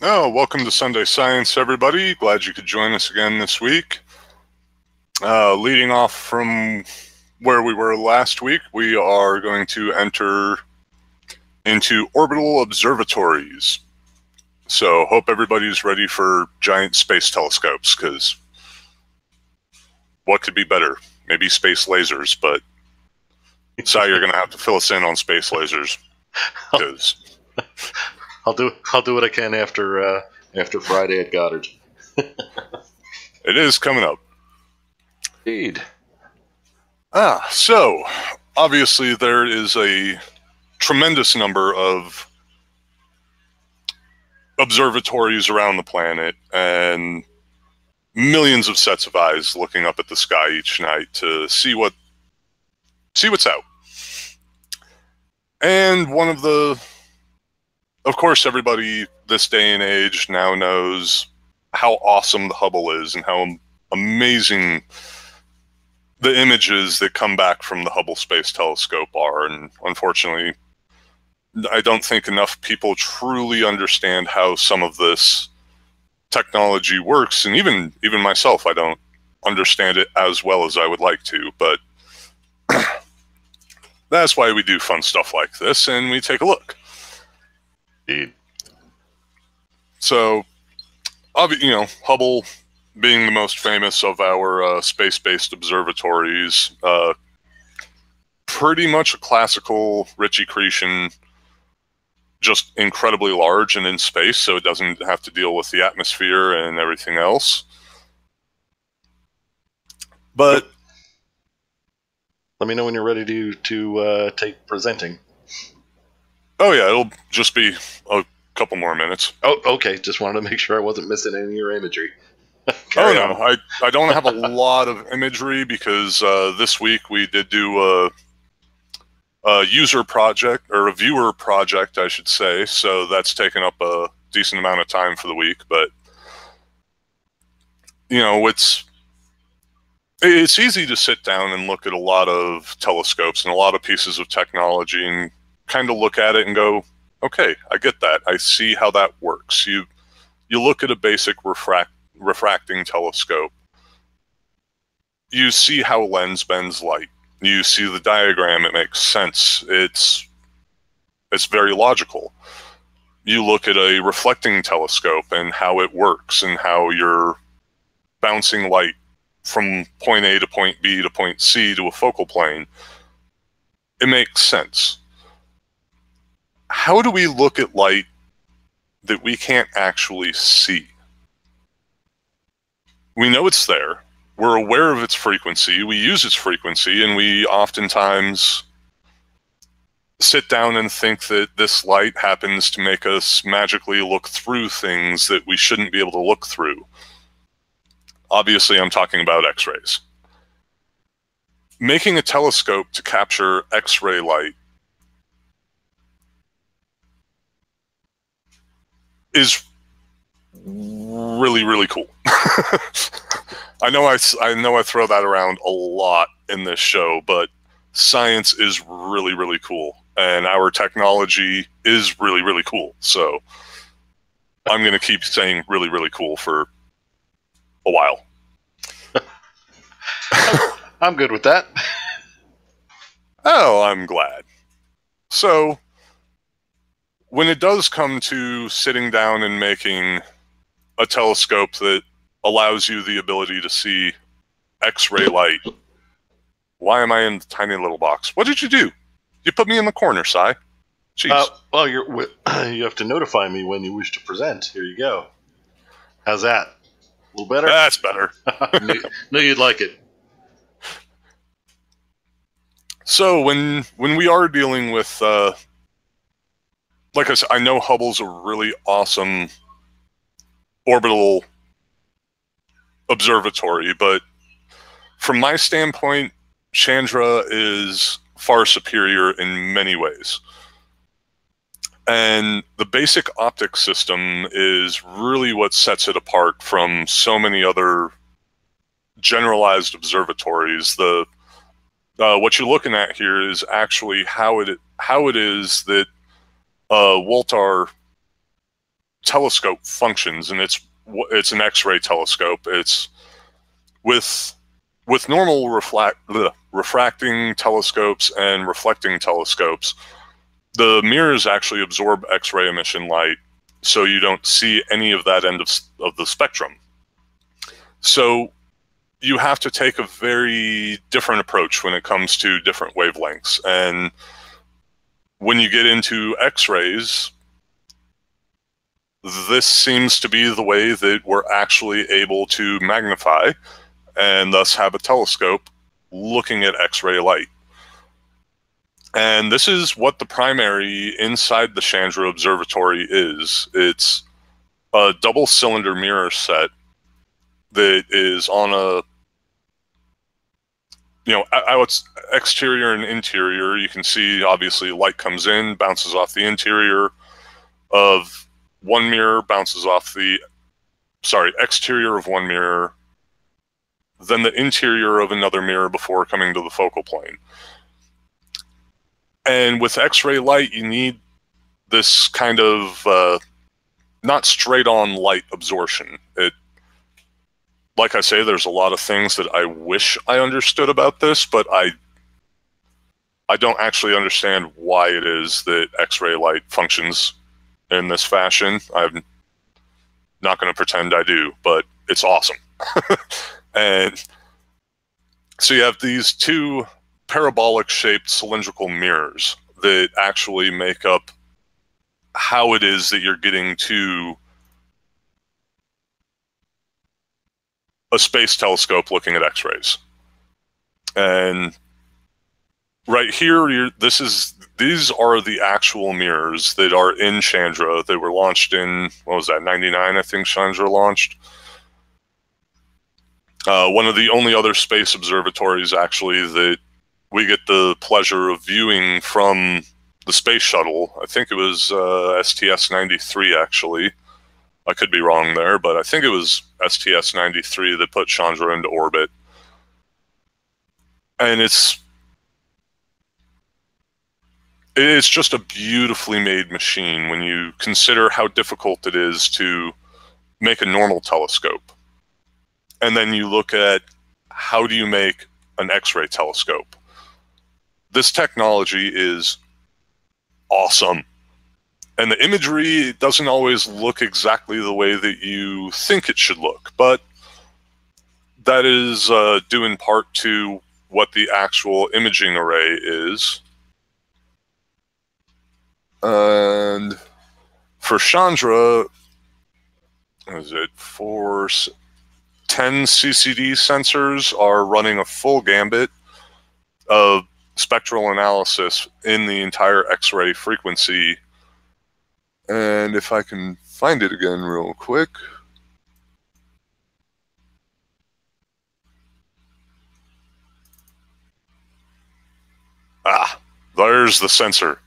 Oh, welcome to Sunday Science, everybody. Glad you could join us again this week. Leading off from where we were last week, we are going to enter into orbital observatories. So hope everybody's ready for giant space telescopes, because what could be better? Maybe space lasers, but Si, you're going to have to fill us in on space lasers. Because I'll do what I can after Friday at Goddard. it is coming up. Indeed. So obviously there is a tremendous number of observatories around the planet and millions of sets of eyes looking up at the sky each night to see what's out. And one of course, everybody this day and age now knows how awesome the Hubble is and how amazing the images that come back from the Hubble Space Telescope are. And unfortunately, I don't think enough people truly understand how some of this technology works, and even myself, I don't understand it as well as I would like to, but that's why we do fun stuff like this, and we take a look. Indeed. So, Hubble being the most famous of our space-based observatories, pretty much a classical Ritchie-Accretion, just incredibly large and in space, so it doesn't have to deal with the atmosphere and everything else. But let me know when you're ready to take presenting. Oh yeah, it'll just be a couple more minutes. Oh, okay. Just wanted to make sure I wasn't missing any of your imagery. I don't have a lot of imagery because this week we did do a user project, or a viewer project, I should say. So that's taken up a decent amount of time for the week. But it's easy to sit down and look at a lot of telescopes and a lot of pieces of technology and kind of look at it and go, okay, I get that. I see how that works. You look at a basic refracting telescope. You see how a lens bends light. You see the diagram, it makes sense. It's very logical. You look at a reflecting telescope and how it works and how you're bouncing light from point A to point B to point C to a focal plane. It makes sense. How do we look at light that we can't actually see? We know it's there. We're aware of its frequency. We use its frequency, and we oftentimes sit down and think that this light happens to make us magically look through things that we shouldn't be able to look through. Obviously, I'm talking about X-rays. Making a telescope to capture X-ray light is really, really cool. I know I throw that around a lot in this show, but science is really, really cool, and our technology is really, really cool. So I'm going to keep saying really, really cool for a while. I'm good with that. Oh, I'm glad. So when it does come to sitting down and making a telescope that allows you the ability to see X-ray light, why am I in the tiny little box? What did you do? You put me in the corner, Si. Jeez. Well, you have to notify me when you wish to present. Here you go. How's that? A little better? That's better. Knew you'd like it. So when we are dealing with, like I said, I know Hubble's a really awesome orbital observatory, but from my standpoint, Chandra is far superior in many ways. And the basic optic system is really what sets it apart from so many other generalized observatories. What you're looking at here is actually how it is that Woltar telescope functions, and it's an X-ray telescope. It's with normal refracting telescopes and reflecting telescopes, the mirrors actually absorb X-ray emission light, so you don't see any of that end of the spectrum. So you have to take a very different approach when it comes to different wavelengths. And when you get into X-rays, this seems to be the way that we're actually able to magnify and thus have a telescope looking at X-ray light. And this is what the primary inside the Chandra Observatory is. It's a double cylinder mirror set that is on a, it's exterior and interior. You can see, obviously, light comes in, bounces off the interior of one mirror, bounces off the, exterior of one mirror, then the interior of another mirror before coming to the focal plane. And with X-ray light, you need this kind of not straight-on light absorption. Like I say, there's a lot of things that I wish I understood about this, but I don't actually understand why it is that X-ray light functions in this fashion. I'm not going to pretend I do, but it's awesome. And so you have these two parabolic-shaped cylindrical mirrors that actually make up how it is that you're getting to a space telescope looking at X-rays. And right here, these are the actual mirrors that are in Chandra. They were launched in, what was that, 99, I think Chandra launched. One of the only other space observatories, actually, that we get the pleasure of viewing from the space shuttle. I think it was STS-93, actually. I could be wrong there, but I think it was STS-93 that put Chandra into orbit. And it's just a beautifully made machine when you consider how difficult it is to make a normal telescope. And then you look at how do you make an X-ray telescope. This technology is awesome. And the imagery doesn't always look exactly the way that you think it should look, but that is due in part to what the actual imaging array is. And for Chandra, what is it, 10 CCD sensors are running a full gambit of spectral analysis in the entire X-ray frequency. And if I can find it again real quick. There's the sensor.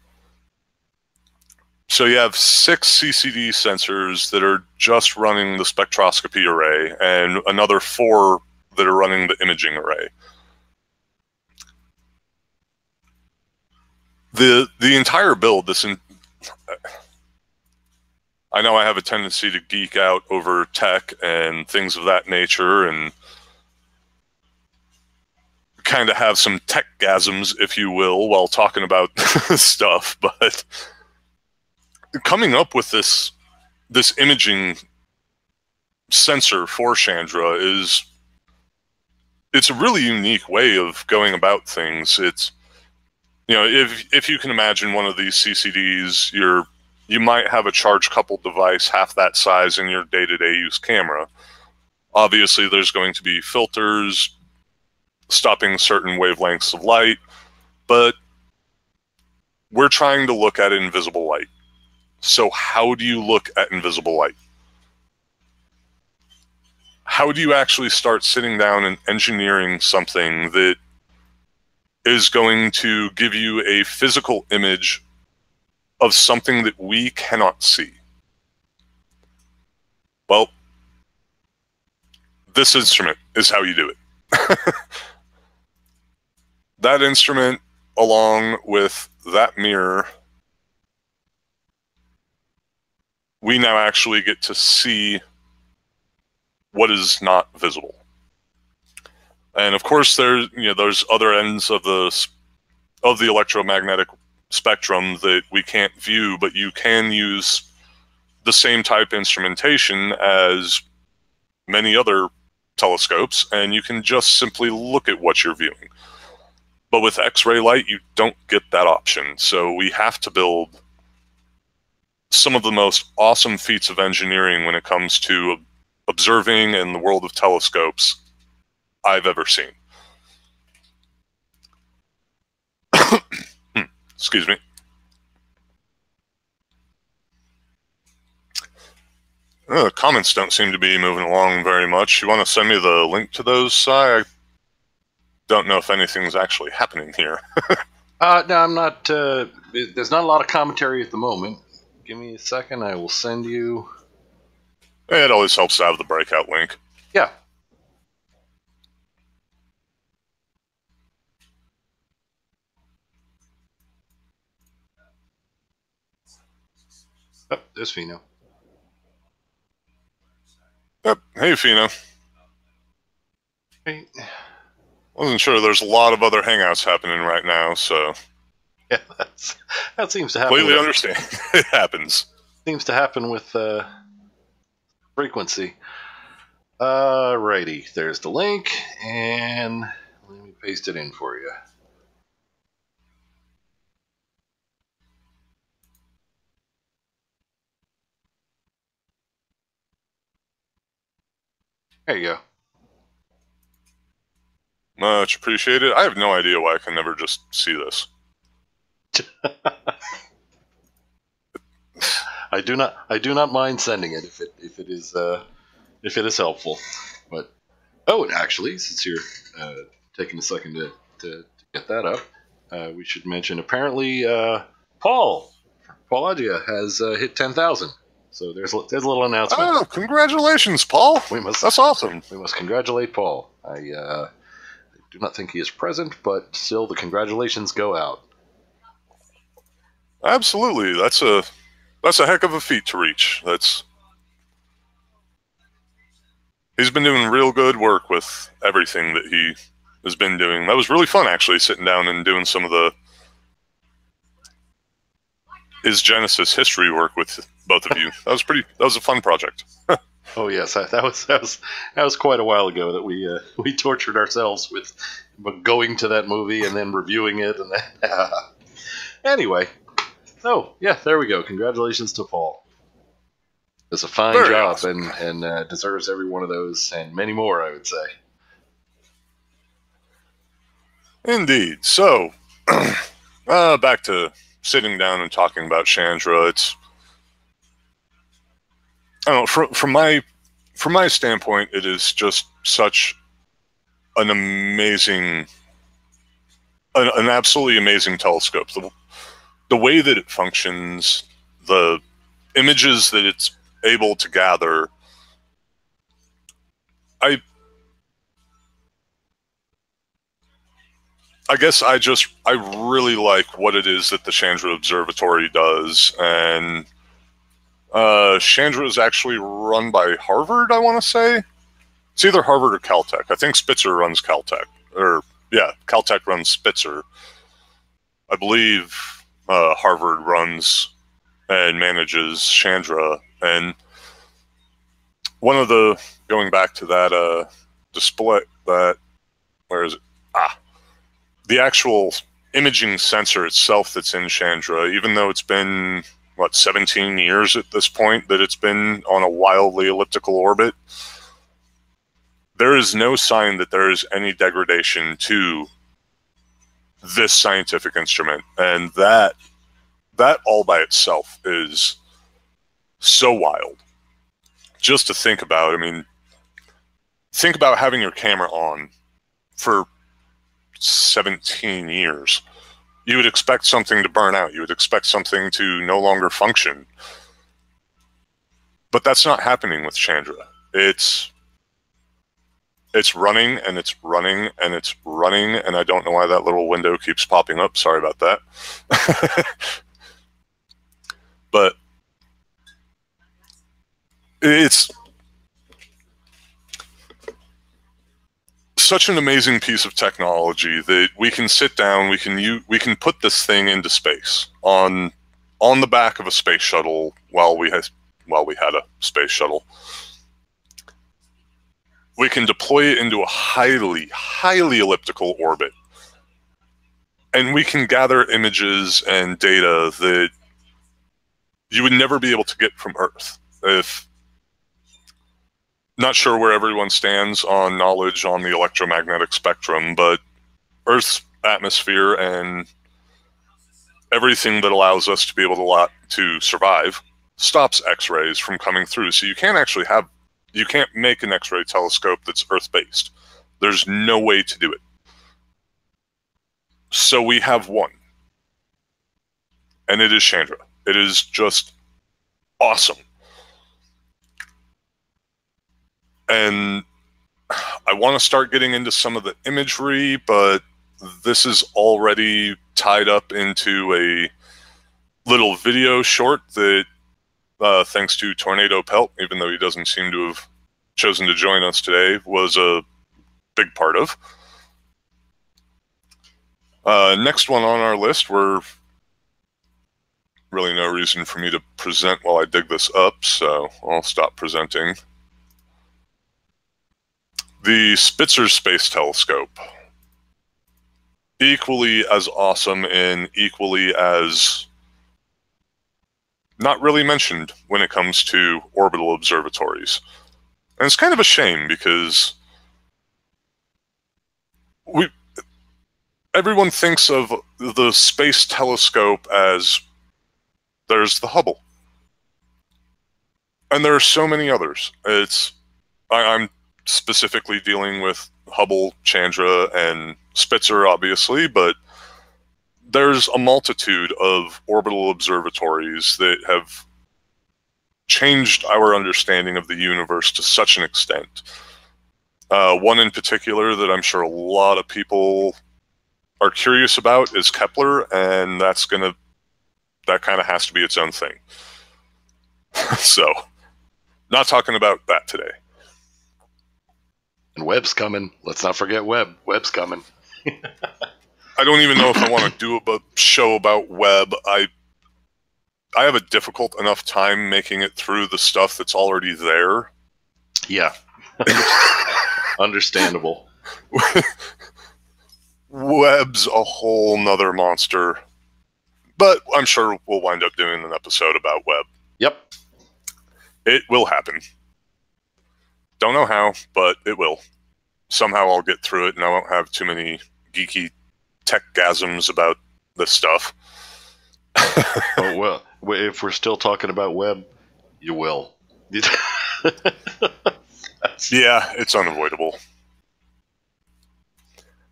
So you have 6 CCD sensors that are just running the spectroscopy array, and another 4 that are running the imaging array. The entire build, I know I have a tendency to geek out over tech and things of that nature, and kind of have some tech-gasms, if you will, while talking about stuff, but coming up with this imaging sensor for Chandra it's a really unique way of going about things. It's, if you can imagine one of these CCDs, you might have a charge-coupled device half that size in your day-to-day use camera. Obviously, there's going to be filters stopping certain wavelengths of light, but we're trying to look at invisible light. So how do you look at invisible light? How do you actually start sitting down and engineering something that is going to give you a physical image of something that we cannot see? Well, this instrument is how you do it. That instrument, along with that mirror, we now actually get to see what is not visible. And of course, there's other ends of the electromagnetic spectrum that we can't view, but you can use the same type instrumentation as many other telescopes, and you can just simply look at what you're viewing. But with X-ray light, you don't get that option. So we have to build some of the most awesome feats of engineering when it comes to observing in the world of telescopes I've ever seen. Excuse me. Comments don't seem to be moving along very much. You want to send me the link to those, Si? I don't know if anything's actually happening here. No, I'm not. There's not a lot of commentary at the moment. Give me a second. I will send you. It always helps to have the breakout link. Yeah. Oh, there's Fino. Yep. Hey, Fino. Hey. Wasn't sure. There's a lot of other hangouts happening right now, so... Yeah, that seems to happen. Completely understand. It happens. Seems to happen with frequency. Alrighty, there's the link, and let me paste it in for you. There you go. Much appreciated. I have no idea why I can never just see this. I do not mind sending it if it is helpful. But and actually, since you're taking a second to get that up, we should mention apparently Paul Agia has hit 10,000. So there's a little announcement. Oh, congratulations, Paul! That's awesome. We must congratulate Paul. I do not think he is present, but still the congratulations go out. Absolutely, that's a heck of a feat to reach. He's been doing real good work with everything that he has been doing. That was really fun, actually, sitting down and doing some of his Genesis history work with both of you. That was a fun project. Oh yes, that was quite a while ago that we tortured ourselves with going to that movie and then reviewing it and then anyway. Oh yeah, there we go. Congratulations to Paul. Does a fine Very job awesome. and deserves every one of those and many more, I would say. Indeed. So, back to sitting down and talking about Chandra. I don't know, from my standpoint, it is just such an absolutely amazing telescope. The way that it functions, the images that it's able to gather, I guess I really like what it is that the Chandra Observatory does, and Chandra is actually run by Harvard, I want to say. It's either Harvard or Caltech. I think Spitzer runs Caltech. Caltech runs Spitzer. I believe Harvard runs and manages Chandra. And going back to that display, where is it? The actual imaging sensor itself that's in Chandra, even though it's been, 17 years at this point that it's been on a wildly elliptical orbit, there is no sign that there is any degradation to this scientific instrument. And that all by itself is so wild. Just to think about, think about having your camera on for 17 years. You would expect something to burn out. You would expect something to no longer function. But that's not happening with Chandra. It's running, and it's running, and it's running, and I don't know why that little window keeps popping up. Sorry about that. But it's such an amazing piece of technology that we can sit down, we can put this thing into space on the back of a space shuttle while we had a space shuttle. We can deploy it into a highly elliptical orbit, and we can gather images and data that you would never be able to get from Earth. Not sure where everyone stands on knowledge on the electromagnetic spectrum, but Earth's atmosphere and everything that allows us to be able to survive stops X-rays from coming through. So you can't make an X-ray telescope that's Earth-based. There's no way to do it. So we have one, and it is Chandra. It is just awesome. And I want to start getting into some of the imagery, but this is already tied up into a little video short that, thanks to Tornado Pelt, even though he doesn't seem to have chosen to join us today, was a big part of. Next one on our list, we're really no reason for me to present while I dig this up, so I'll stop presenting. The Spitzer Space Telescope. Equally as awesome and equally as not really mentioned when it comes to orbital observatories. And it's kind of a shame because everyone thinks of the space telescope as there's the Hubble. And there are so many others. I'm specifically dealing with Hubble, Chandra, and Spitzer, obviously, but there's a multitude of orbital observatories that have changed our understanding of the universe to such an extent. One in particular that I'm sure a lot of people are curious about is Kepler, and that kind of has to be its own thing. So, not talking about that today. And Webb's coming. Let's not forget Webb. Webb's coming. I don't even know if I want to do a show about Webb. I have a difficult enough time making it through the stuff that's already there. Yeah. Understandable. Webb's a whole nother monster. But I'm sure we'll wind up doing an episode about Webb. Yep. It will happen. Don't know how, but it will. Somehow I'll get through it and I won't have too many geeky tech-gasms about this stuff. Oh, well, if we're still talking about Webb, you will. Yeah, it's unavoidable.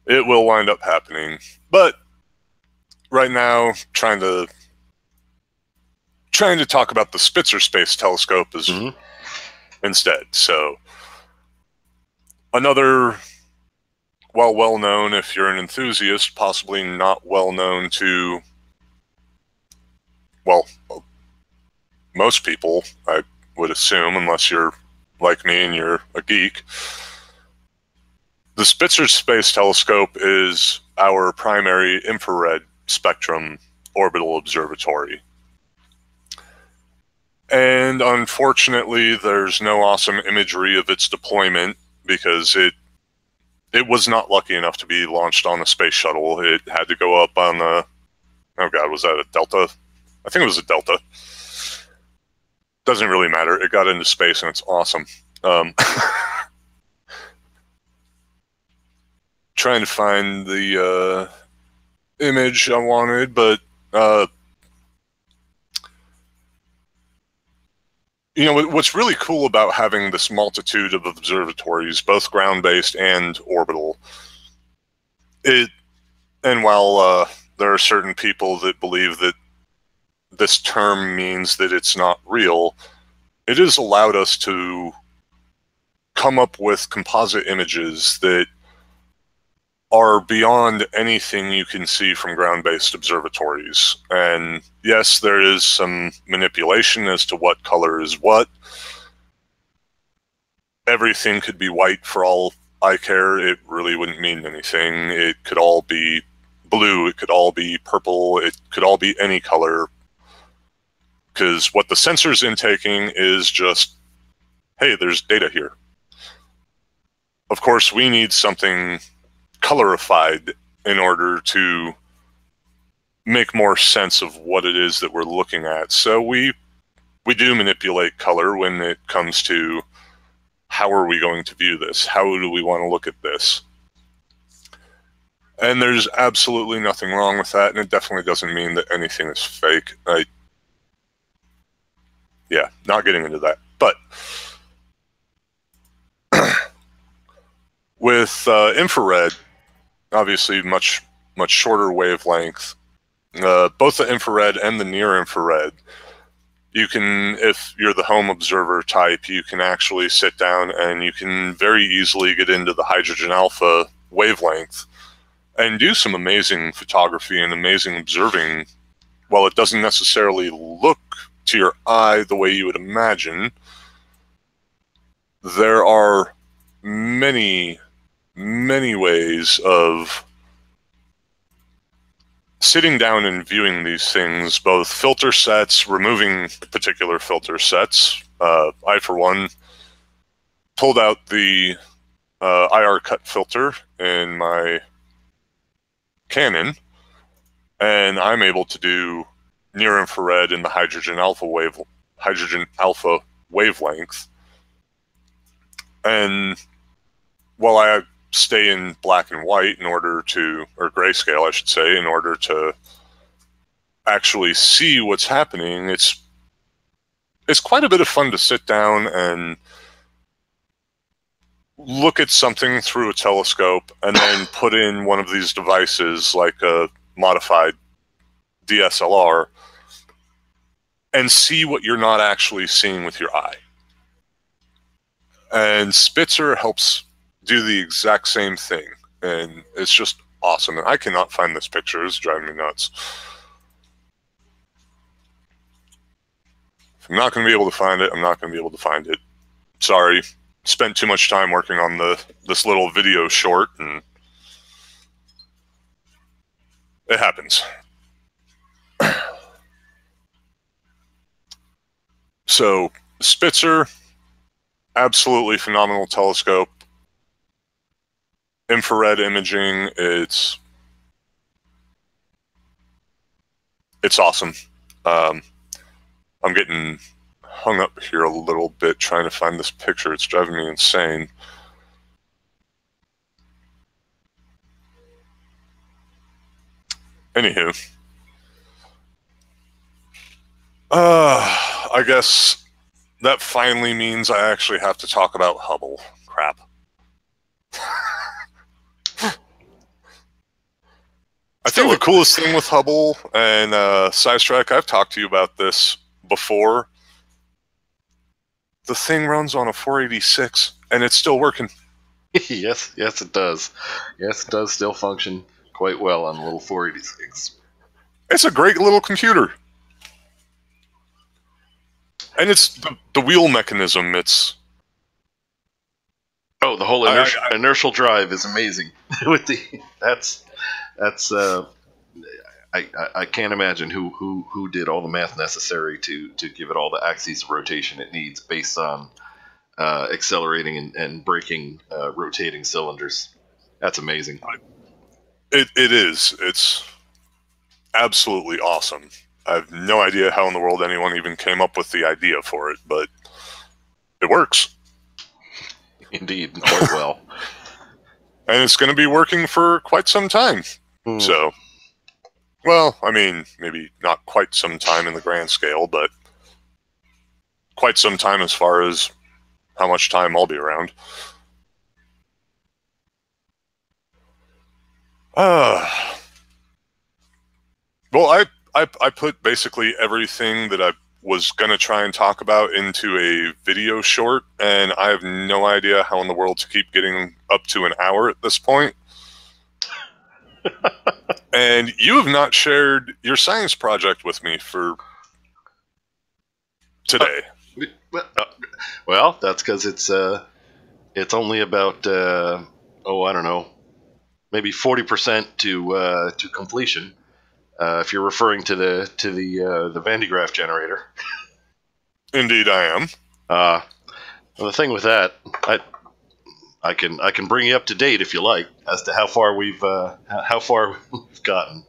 It will wind up happening. But right now, trying to talk about the Spitzer Space Telescope is instead. So another, well known if you're an enthusiast, possibly not well known to, well, most people, I would assume, unless you're like me and you're a geek. The Spitzer Space Telescope is our primary infrared spectrum orbital observatory. And unfortunately, there's no awesome imagery of its deployment because it was not lucky enough to be launched on a space shuttle. It had to go up on the, oh god, was that a Delta? I think it was a Delta. Doesn't really matter. It got into space and it's awesome. Trying to find the image I wanted, but you know, what's really cool about having this multitude of observatories, both ground-based and orbital, and while there are certain people that believe that this term means that it's not real, it has allowed us to come up with composite images that are beyond anything you can see from ground-based observatories. And yes, there is some manipulation as to what color is what, everything could be white for all I care. It really wouldn't mean anything. It could all be blue. It could all be purple. It could all be any color. Because what the sensor's intaking is just, hey, there's data here. Of course, we need something colorified in order to make more sense of what it is that we're looking at. So we do manipulate color when it comes to how are we going to view this? How do we want to look at this? And there's absolutely nothing wrong with that, and it definitely doesn't mean that anything is fake. Yeah, not getting into that. But with infrared, obviously much shorter wavelength, both the infrared and the near infrared, you can, if you're the home observer type, you can actually sit down and you can very easily get into the hydrogen alpha wavelength and do some amazing photography and amazing observing. While it doesn't necessarily look to your eye the way you would imagine, there are many ways of sitting down and viewing these things, both filter sets, removing particular filter sets. I, for one, pulled out the IR cut filter in my Canon, and I'm able to do near infrared in the hydrogen alpha wavelength. And while I stay in black and white in order to, or grayscale, I should say, in order to actually see what's happening, it's quite a bit of fun to sit down and look at something through a telescope and then put in one of these devices like a modified DSLR and see what you're not actually seeing with your eye. And Spitzer helps do the exact same thing, and it's just awesome. And I cannot find this picture. It's driving me nuts. If I'm not going to be able to find it, I'm not going to be able to find it. Sorry. Spent too much time working on this little video short, and it happens. So, Spitzer, absolutely phenomenal telescope. Infrared imaging, it's awesome. I'm getting hung up here a little bit trying to find this picture. It's driving me insane. Anywho, I guess that finally means I actually have to talk about Hubble. Crap. I think the coolest thing with Hubble and Sidetrack, I've talked to you about this before. The thing runs on a 486 and it's still working. Yes, it does. Yes, it does still function quite well on a little 486. It's a great little computer. And it's the wheel mechanism. It's the whole inertial drive is amazing. With I can't imagine who did all the math necessary to give it all the axes of rotation it needs based on accelerating and braking rotating cylinders. That's amazing. It is. It's absolutely awesome. I have no idea how in the world anyone even came up with the idea for it, but it works. Indeed, quite well. And it's going to be working for quite some time. So, well, I mean, maybe not quite some time in the grand scale, but quite some time as far as how much time I'll be around. Well, I put basically everything that I was going to try and talk about into a video short, and I have no idea how in the world to keep getting up to an hour at this point. And you have not shared your science project with me for today. Well, that's because it's it's only about I don't know, maybe 40% to completion. If you're referring to the Van de Graaff generator. Indeed, I am. Well, the thing with that, I can bring you up to date if you like as to how far we've gotten.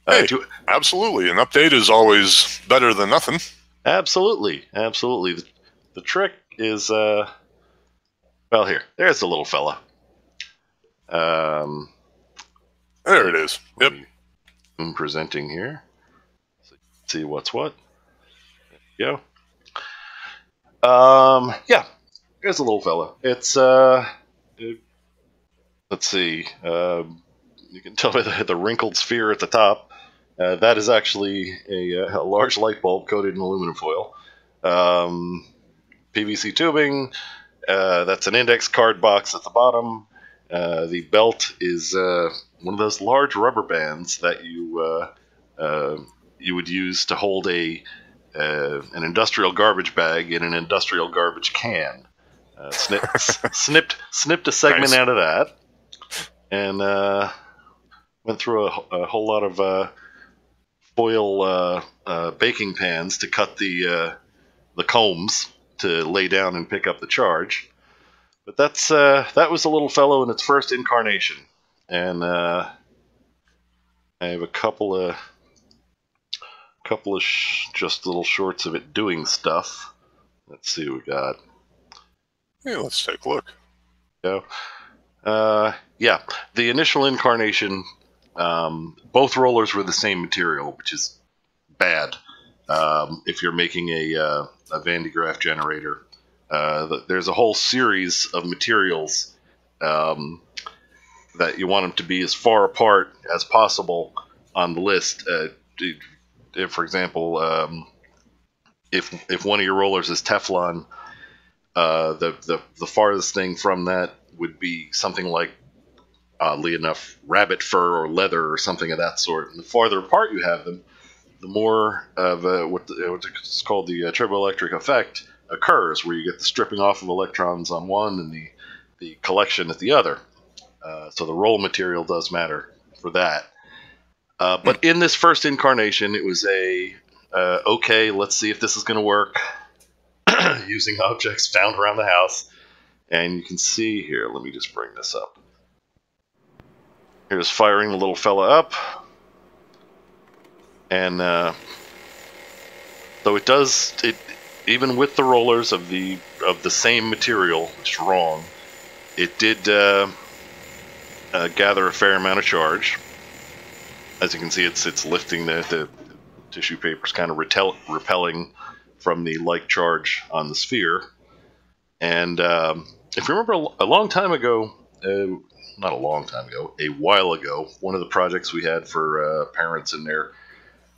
Hey, absolutely. An update is always better than nothing. Absolutely. The trick is well, there's the little fella. There it is. Yep. I'm presenting here. So see what's what. There you go. Yeah, there's a little fella. It's let's see. You can tell by the wrinkled sphere at the top. That is actually a large light bulb coated in aluminum foil. PVC tubing. That's an index card box at the bottom. The belt is one of those large rubber bands that you would use to hold an industrial garbage bag in an industrial garbage can. Snipped a segment out of that, and went through a whole lot of foil baking pans to cut the combs to lay down and pick up the charge. But that was a little fellow in its first incarnation, and I have a couple of just little shorts of it doing stuff. Let's see what we got. Yeah, let's take a look. Yeah, the initial incarnation, both rollers were the same material, which is bad. If you're making a Van de Graaff generator, there's a whole series of materials that you want them to be as far apart as possible on the list. For example, if one of your rollers is Teflon, the farthest thing from that would be something like, oddly enough, rabbit fur or leather or something of that sort. And the farther apart you have them, the more of what's called the triboelectric effect occurs, where you get the stripping off of electrons on one and the collection at the other. So the roll material does matter for that. But in this first incarnation, it was okay, let's see if this is going to work using objects found around the house. And you can see here, let me just bring this up. Here's firing the little fella up. And so it does, even with the rollers of the same material, strong, it did gather a fair amount of charge. As you can see, it's lifting the tissue paper's kind of repelling from the like charge on the sphere. And if you remember a long time ago, not a long time ago, a while ago, one of the projects we had for parents and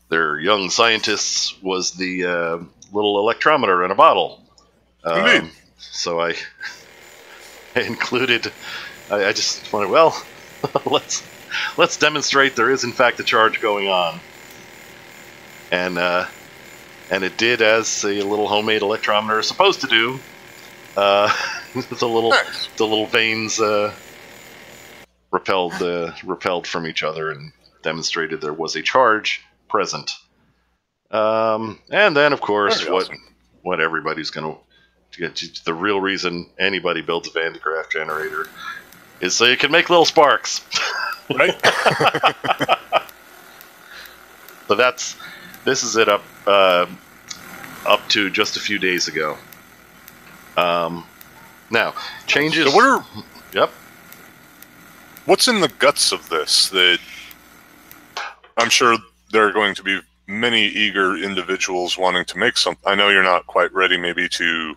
their young scientists was the little electrometer in a bottle. So I included. I just wanted, well, let's demonstrate there is in fact a charge going on, and it did as a little homemade electrometer is supposed to do. The little vanes repelled from each other and demonstrated there was a charge present. And then, of course, what everybody's going to get, the real reason anybody builds a Van de Graaff generator is so you can make little sparks. Right? So this is it up to just a few days ago. Now, changes... So Yep. What's in the guts of this? That I'm sure there are going to be many eager individuals wanting to make something. I know you're not quite ready maybe to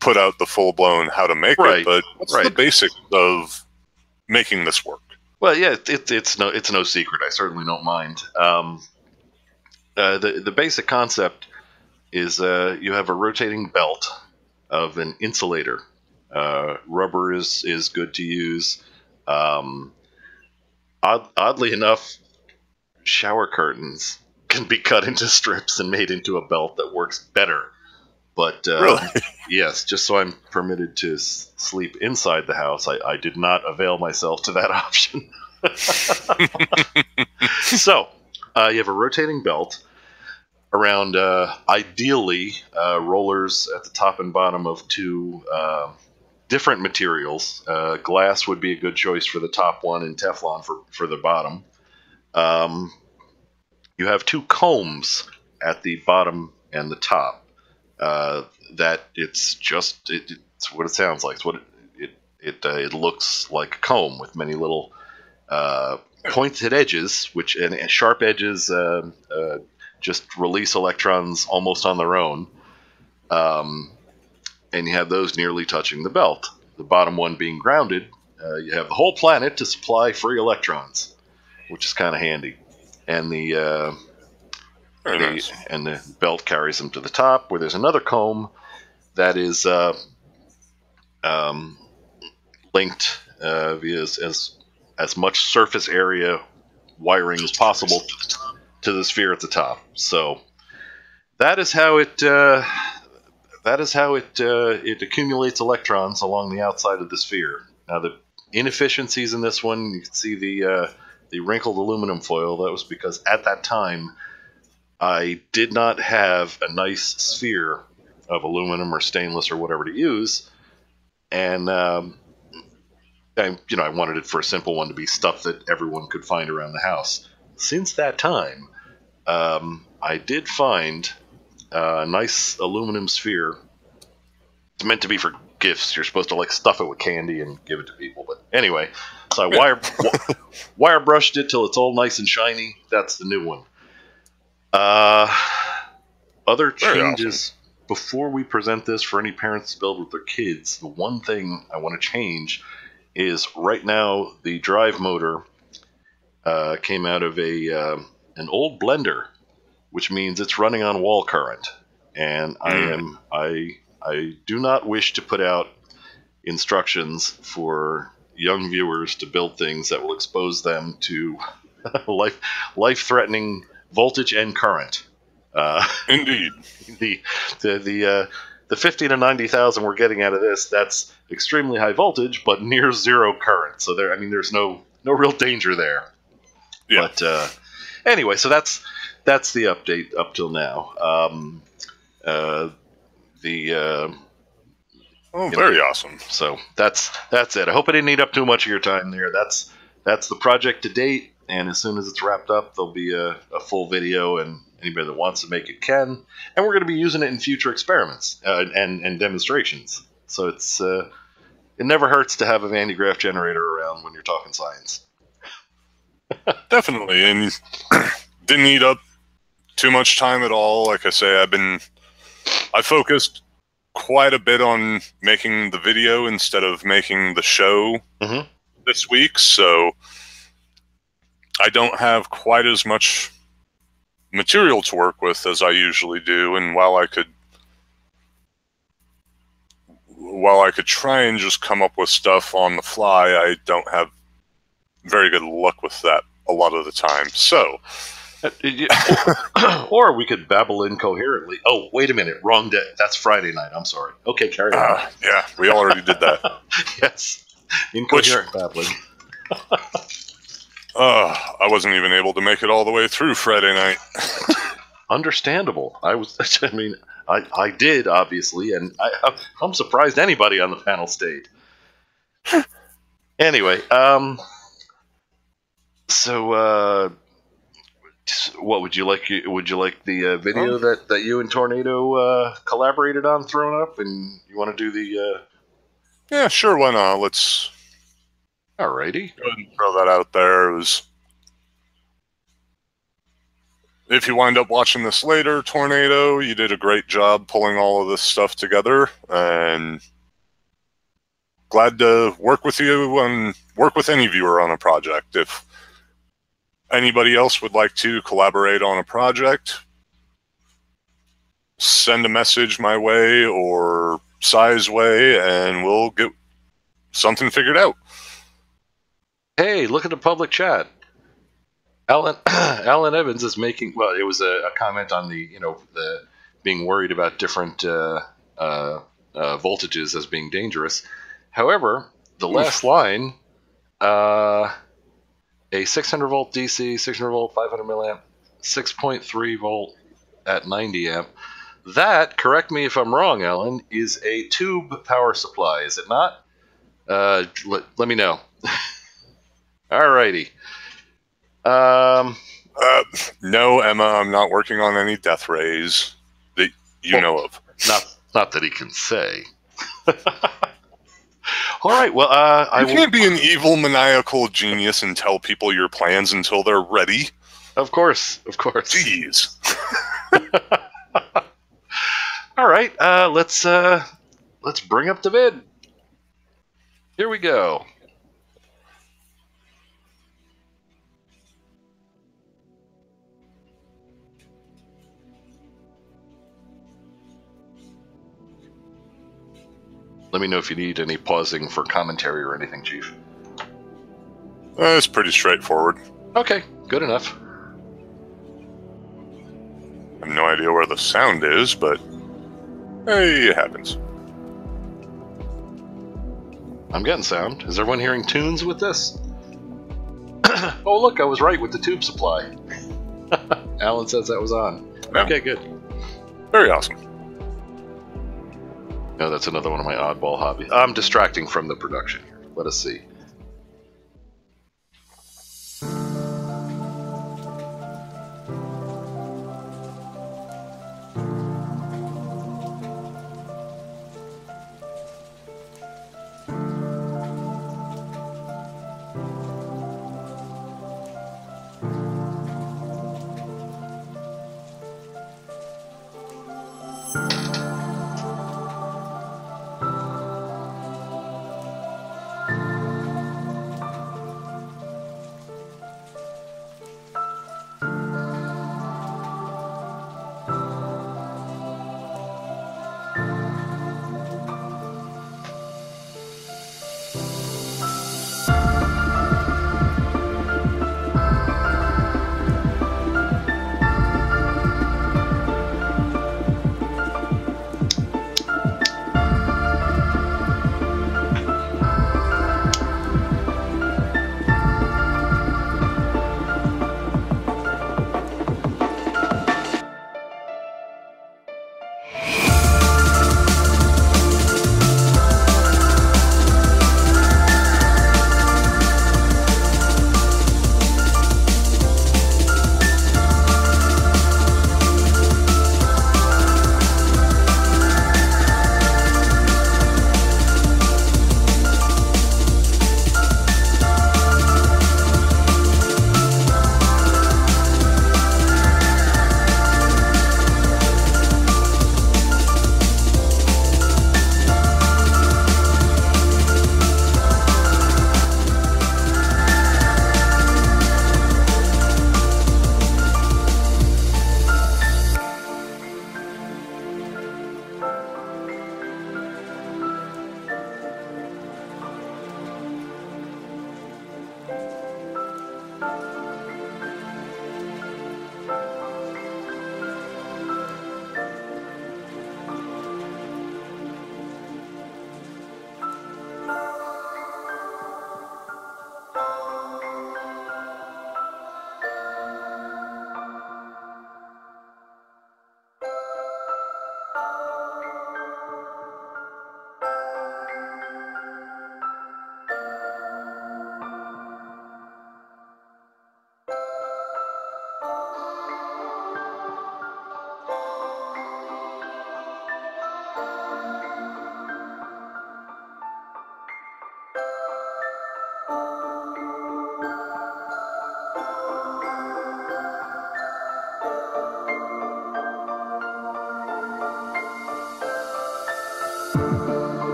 put out the full-blown how to make it, but what's the basic of making this work? Well, yeah, it's no secret. I certainly don't mind. The basic concept is you have a rotating belt of an insulator. Rubber is good to use. Oddly enough, shower curtains can be cut into strips and made into a belt that works better But Really? yes, just so I'm permitted to sleep inside the house, I did not avail myself to that option. So you have a rotating belt around, ideally, rollers at the top and bottom of two different materials. Glass would be a good choice for the top one, and Teflon for the bottom. You have two combs at the bottom and the top. That it's what it sounds like. It's what it looks like a comb with many little pointed edges, and sharp edges just release electrons almost on their own. And you have those nearly touching the belt. The bottom one being grounded, you have the whole planet to supply free electrons, which is kind of handy. And Very nice. and the belt carries them to the top, where there's another comb that is linked via as much surface area wiring as possible to the sphere at the top. So that is how it it accumulates electrons along the outside of the sphere. Now the inefficiencies in this one, you can see the wrinkled aluminum foil. That was because at that time I did not have a nice sphere of aluminum or stainless or whatever to use, and I wanted it for a simple one to be stuff that everyone could find around the house. Since that time, I did find a nice aluminum sphere. It's meant to be for gifts. You're supposed to stuff it with candy and give it to people. But anyway, so I wire brushed it till it's all nice and shiny. That's the new one. Other changes before we present this for any parents to build with their kids. The one thing I want to change is right now the drive motor came out of an old blender, which means it's running on wall current, and I do not wish to put out instructions for young viewers to build things that will expose them to life-threatening voltage and current. Indeed. The 50 to 90,000 we're getting out of this, that's extremely high voltage, but near zero current. So there's no real danger there. Yeah. But anyway, so that's the update up till now. Very awesome. So that's it. I hope I didn't eat up too much of your time there. That's the project to date, and as soon as it's wrapped up, there'll be a full video, and anybody that wants to make it can. And we're going to be using it in future experiments and demonstrations. So it never hurts to have a Van de Graaff generator around when you're talking science. Definitely, and didn't eat up too much time at all. Like I say, I focused quite a bit on making the video instead of making the show this week, so I don't have quite as much material to work with as I usually do, and while I could try and just come up with stuff on the fly, I don't have very good luck with that a lot of the time. So or we could babble incoherently. Oh, wait a minute, wrong day. That's Friday night. I'm sorry. Okay, carry on. Yeah, we already did that. Yes, incoherent babbling. I wasn't even able to make it all the way through Friday night. Understandable. I did, obviously, and I'm surprised anybody on the panel stayed. Anyway, so what would you like? Would you like the video that you and Tornado collaborated on thrown up, and you want to do the? Yeah, sure. Why not? Let's. Alrighty. Go ahead and throw that out there. If you wind up watching this later, Tornado, you did a great job pulling all of this stuff together, and glad to work with you and work with any viewer on a project. If anybody else would like to collaborate on a project, send a message my way or Si's way, and we'll get something figured out. Hey, look at the public chat. Alan Evans is making, well, it was a comment on the being worried about different voltages as being dangerous. However, the last line, a 600 volt DC, 600 volt, 500 milliamp, 6.3 volt at 90 amp. That, correct me if I'm wrong, Alan, is a tube power supply, is it not? Let me know. Alrighty. No, Emma, I'm not working on any death rays that you know of. Not that he can say. All right. Well, you can't be an evil, maniacal genius and tell people your plans until they're ready. Of course. Jeez. All right. Let's bring up the vid. Here we go. Let me know if you need any pausing for commentary or anything, Chief. It's pretty straightforward. Okay, good enough. I have no idea where the sound is, but hey, it happens. I'm getting sound. Is everyone hearing tunes with this? Oh, look, I was right with the tube supply. Alan says that was on. Yeah. Okay, good. Very awesome. No, that's another one of my oddball hobbies. I'm distracting from the production here. Let us see.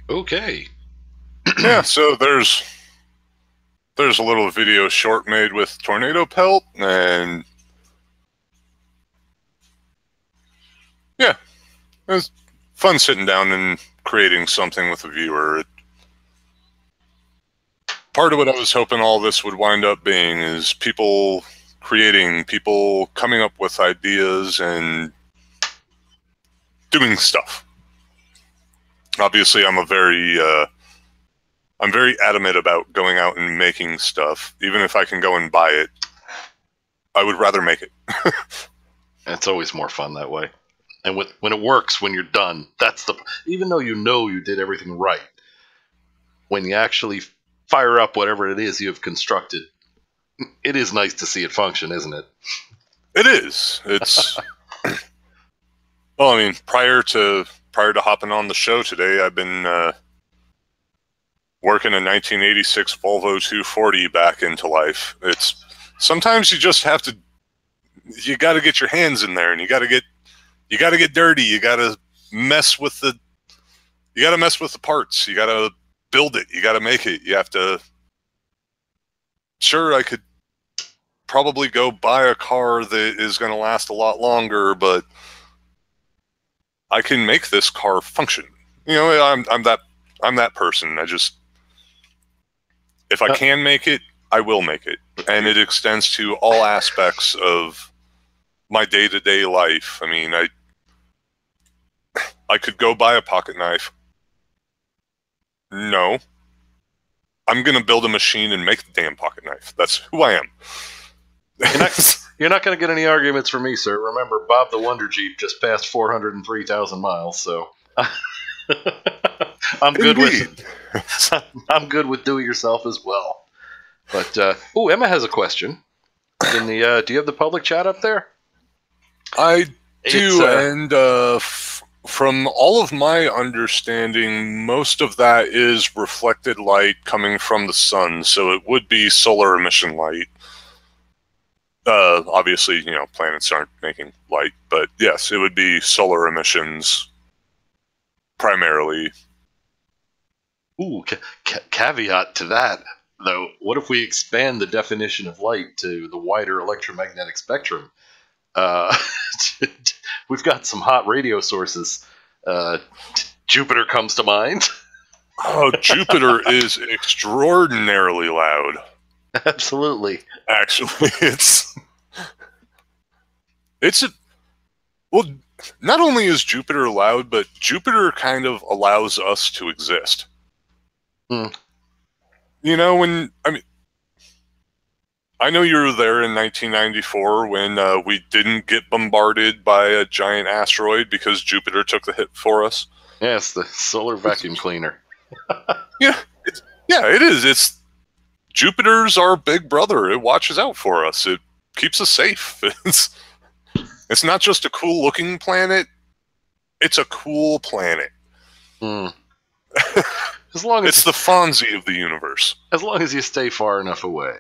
Okay. Yeah, so there's a little video short made with tornado pelt, and yeah, it was fun sitting down and creating something with the viewer. Part of what I was hoping all this would wind up being is people creating, people coming up with ideas and doing stuff. Obviously, I'm very adamant about going out and making stuff. Even if I can go and buy it, I would rather make it. It's always more fun that way. And when it works, when you're done, that's even though you did everything right, when you actually fire up whatever it is you have constructed, it is nice to see it function, isn't it? It is. It's well, I mean, prior to hopping on the show today, I've been working a 1986 Volvo 240 back into life. It's sometimes you just have to. You got to get your hands in there, and you got to get dirty. You got to mess with the. You got to mess with the parts. You got to build it. You got to make it. You have to. Sure, I could probably go buy a car that is going to last a lot longer, but I can make this car function. You know, I'm that person. I just, if I can make it, I will make it, and it extends to all aspects of my day-to-day life. I mean, I could go buy a pocket knife. No, I'm gonna build a machine and make the damn pocket knife. That's who I am. You're not going to get any arguments from me, sir. Remember, Bob the Wonder Jeep just passed 403,000 miles, so I'm good with I'm good with do-it-yourself as well. But Emma has a question. In the do you have the public chat up there? I do, and from all of my understanding, most of that is reflected light coming from the sun, so it would be solar emission light. Obviously, you know, planets aren't making light, but yes, it would be solar emissions primarily. Ooh, caveat to that, though. What if we expand the definition of light to the wider electromagnetic spectrum? We've got some hot radio sources. Jupiter comes to mind. Oh, Jupiter is extraordinarily loud. Absolutely. Actually, well, not only is Jupiter loud, but Jupiter kind of allows us to exist. You know, I know you were there in 1994 when we didn't get bombarded by a giant asteroid because Jupiter took the hit for us. Yes, the solar vacuum cleaner. Yeah, it is. Jupiter's our big brother. It watches out for us. It keeps us safe. It's not just a cool looking planet. It's a cool planet. As long as it's the Fonzie of the universe. As long as you stay far enough away.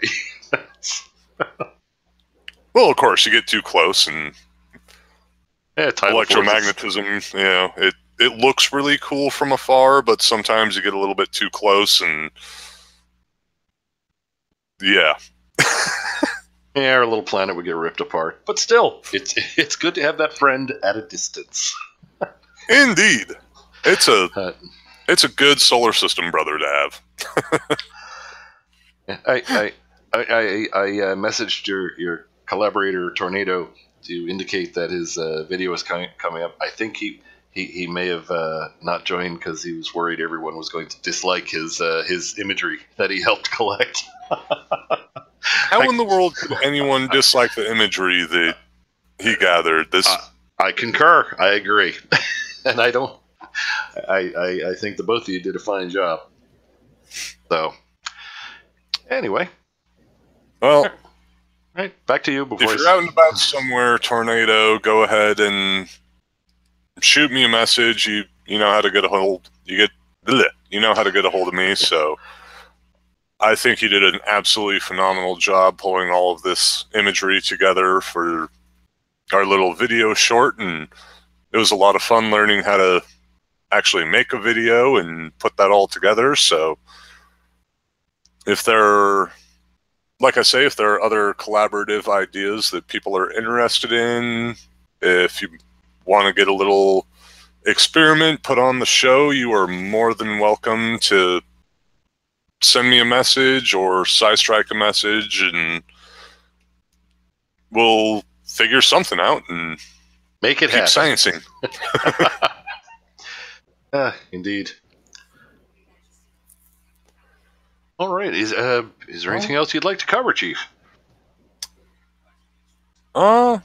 Well, of course, you get too close and electromagnetism, you know, it looks really cool from afar, but sometimes you get a little bit too close and yeah. Yeah, our little planet would get ripped apart. But still, it's good to have that friend at a distance. Indeed. It's a good solar system brother to have. I messaged your collaborator Tornado to indicate that his video is coming up. I think he may have not joined because he was worried everyone was going to dislike his imagery that he helped collect. How in the world could anyone dislike the imagery that he gathered? I concur. I agree, and I don't. I think the both of you did a fine job. So, anyway. Well, all right, back to you. If you're out and about somewhere, Tornado, go ahead and shoot me a message. You know how to get a hold. You know how to get a hold of me. So I think he did an absolutely phenomenal job pulling all of this imagery together for our little video short, and it was a lot of fun learning how to actually make a video and put that all together. So if there, like I say, if there are other collaborative ideas that people are interested in, if you want to get a little experiment put on the show, you are more than welcome to send me a message or Strike a message, and we'll figure something out and make it keep happen. sciencing. Indeed. All right. Is there anything else you'd like to cover, Chief? Not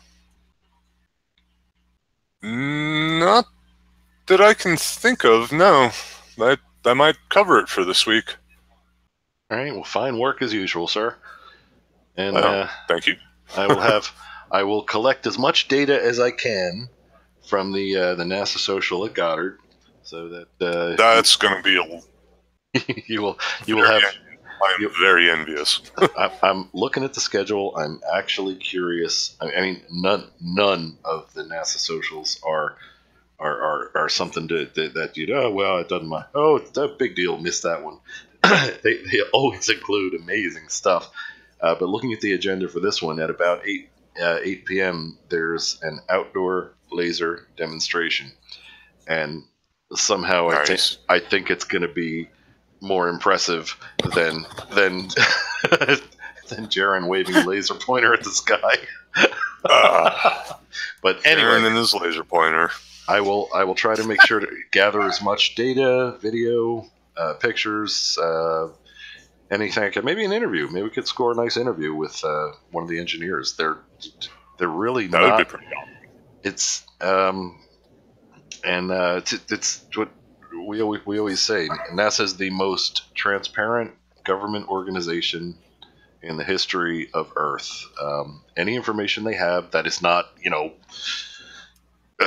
that I can think of. No, I might cover it for this week. All right. Well, fine work as usual, sir. And thank you. I will collect as much data as I can from the NASA social at Goddard, so that that's going to be you will have. I'm very envious. I'm looking at the schedule. I'm actually curious. I mean, none of the NASA socials are something that you'd it doesn't matter. Oh, it's a big deal. Missed that one. they always include amazing stuff. But looking at the agenda for this one, at about 8 p.m., there's an outdoor laser demonstration, and somehow nice. I think it's going to be more impressive than than Jaren waving a laser pointer at the sky. But anyway, Jaren and his laser pointer. I will try to make sure to gather as much data, video, pictures, anything I can. Maybe an interview. Maybe we could score a nice interview with one of the engineers. They're really that not. Would be pretty awesome. It's it's what we always say. NASA is the most transparent government organization in the history of Earth. Any information they have that is not,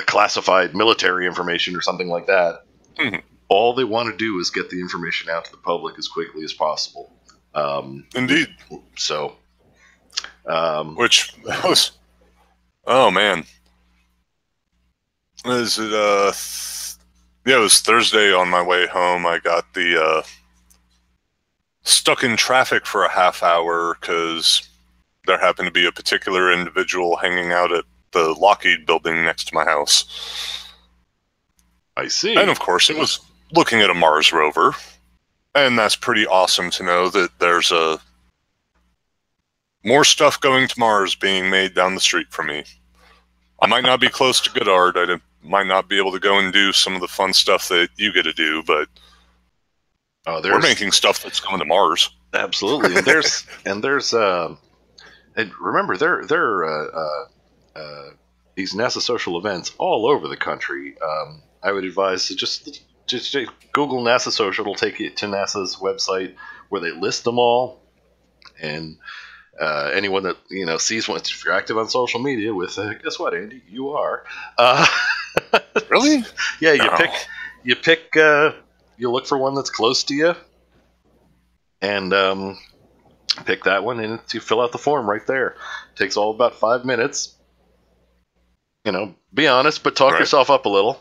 classified military information or something like that, all they want to do is get the information out to the public as quickly as possible. Indeed. So, which was, oh man, is it? Yeah, it was Thursday on my way home. I got the stuck in traffic for a half hour because there happened to be a particular individual hanging out at the Lockheed building next to my house. I see. And of course, it was looking at a Mars rover. And that's pretty awesome to know that there's more stuff going to Mars being made down the street from me. I might not be close to Goddard. I might not be able to go and do some of the fun stuff that you get to do, but we're making stuff that's going to Mars. Absolutely. And there's and remember, there are these NASA social events all over the country. I would advise to just Google NASA social. It'll take you to NASA's website where they list them all. And anyone that sees one, if you're active on social media with, guess what, Andy, you are. Really? Yeah, you pick. You look for one that's close to you, and pick that one, and you fill out the form right there. It takes all about 5 minutes. Be honest, but talk yourself up a little.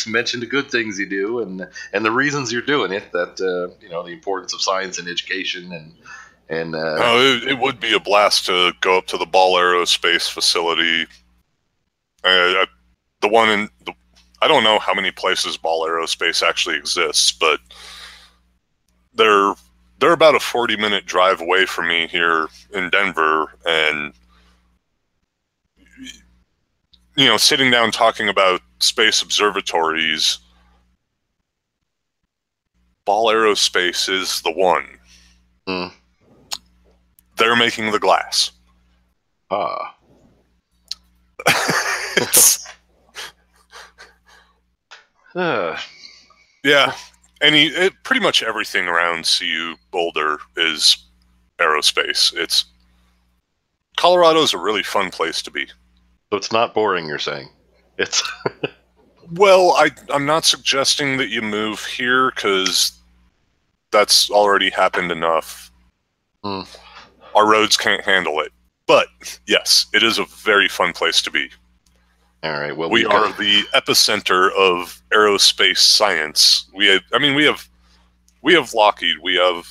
Mention the good things you do and the reasons you're doing it. That the importance of science and education and. It would be a blast to go up to the Ball Aerospace facility. The one in I don't know how many places Ball Aerospace actually exists, but they're about a 40-minute drive away from me here in Denver, and sitting down talking about space observatories, Ball Aerospace is the one. They're making the glass. Yeah, pretty much everything around CU Boulder is aerospace. Colorado's a really fun place to be. So it's not boring, you're saying? It's well, I'm not suggesting that you move here because that's already happened enough. Our roads can't handle it. But yes, it is a very fun place to be. All right. Well, we are the epicenter of aerospace science. We have Lockheed, we have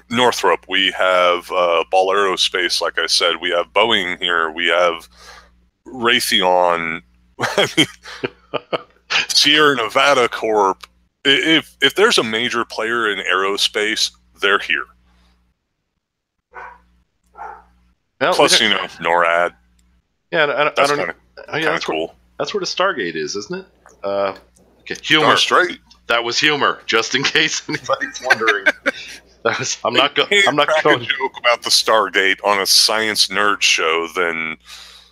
Northrop, we have Ball Aerospace. Like I said, we have Boeing here. We have Raytheon. I mean, Sierra Nevada Corp. If there's a major player in aerospace, they're here. Well, plus, you know, NORAD. Yeah, that's kind of cool. That's where the Stargate is, isn't it? Okay, humor. Darn straight. That was humor, just in case anybody's wondering. I'm not going to joke about the Stargate on a science nerd show. Then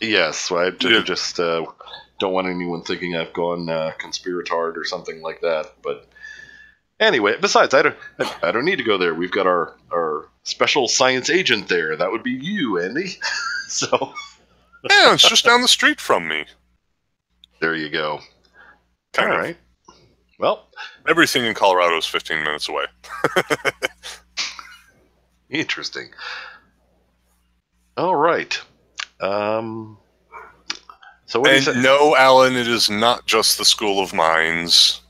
yes, I just don't want anyone thinking I've gone conspiratard or something like that. But anyway, besides, I don't need to go there. We've got our special science agent there. That would be you, Andy. So yeah, it's just down the street from me. There you go. All right. Well, everything in Colorado is 15 minutes away. Interesting. All right. So what do you say? No, Alan, it is not just the School of Mines.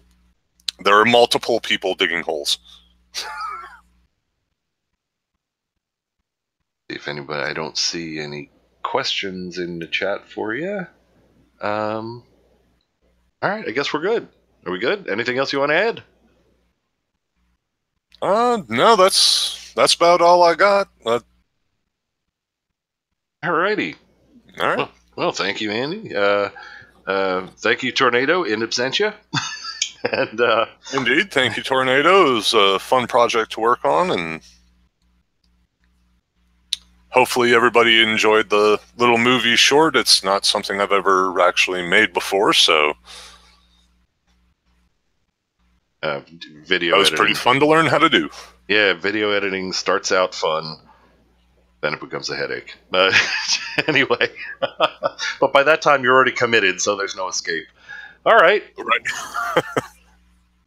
There are multiple people digging holes. If anybody, I don't see any questions in the chat for you. All right, I guess we're good. Are we good? Anything else you want to add? No, that's about all I got. Alrighty. All right. Well, thank you, Andy. Thank you, Tornado, in absentia. And indeed, thank you, Tornado. It was a fun project to work on, and hopefully everybody enjoyed the little movie short. It's not something I've ever actually made before, so video that was editing. pretty fun to learn how to do. Yeah, video editing starts out fun, then it becomes a headache. Anyway, but by that time you're already committed, so there's no escape. All right. Right.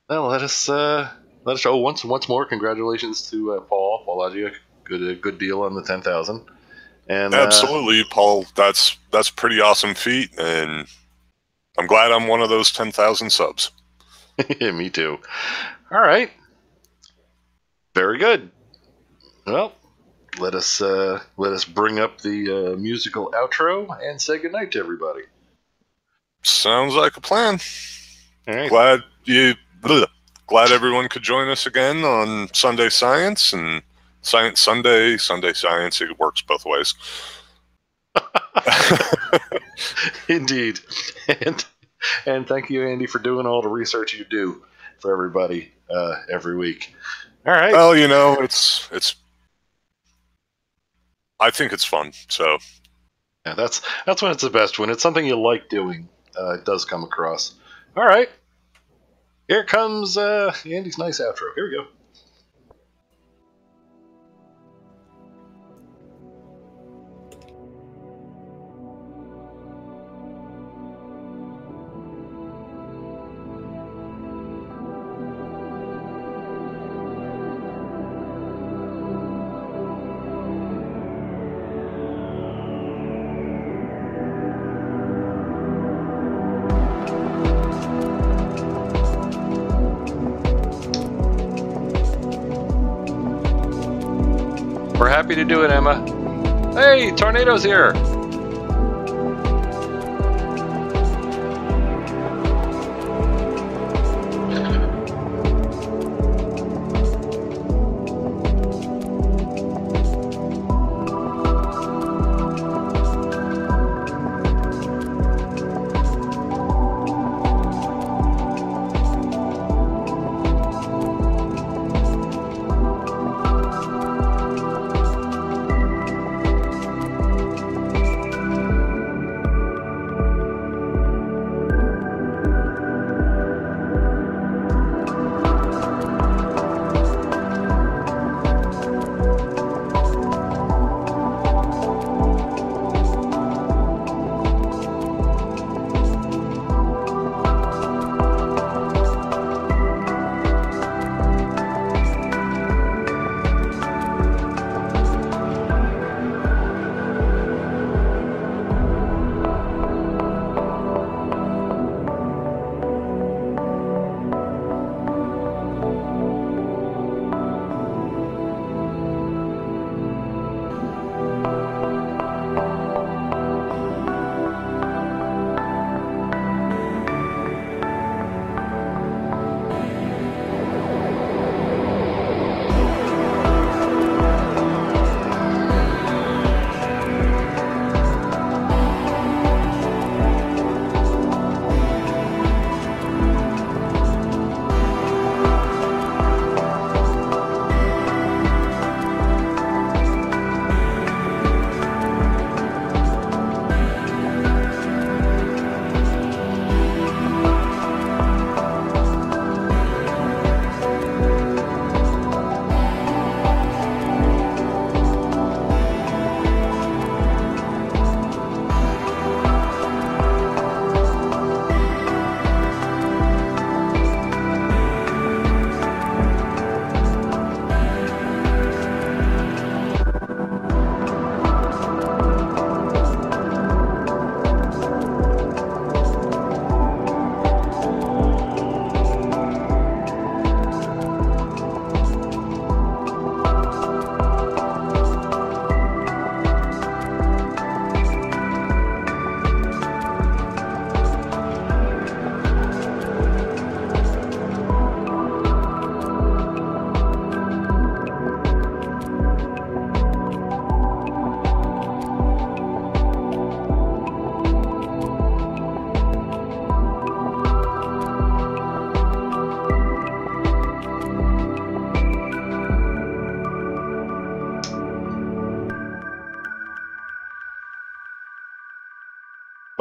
Well, let us show once more. Congratulations to Paul Agia. Good deal on the 10,000. And absolutely, Paul. That's a pretty awesome feat, and I'm glad I'm one of those 10,000 subs. Me too. All right. Very good. Well, let us bring up the musical outro and say goodnight to everybody. Sounds like a plan. All right. Glad everyone could join us again on Sunday Science and Sunday Science. It works both ways. Indeed. And thank you, Andy, for doing all the research you do for everybody every week. All right. Well, you know, it's. I think it's fun. So. Yeah, that's when it's the best. When it's something you like doing, it does come across. All right. Here comes Andy's nice outro. Here we go. We're happy to do it, Emma. Hey, Tornado's here.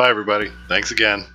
Bye, everybody. Thanks again.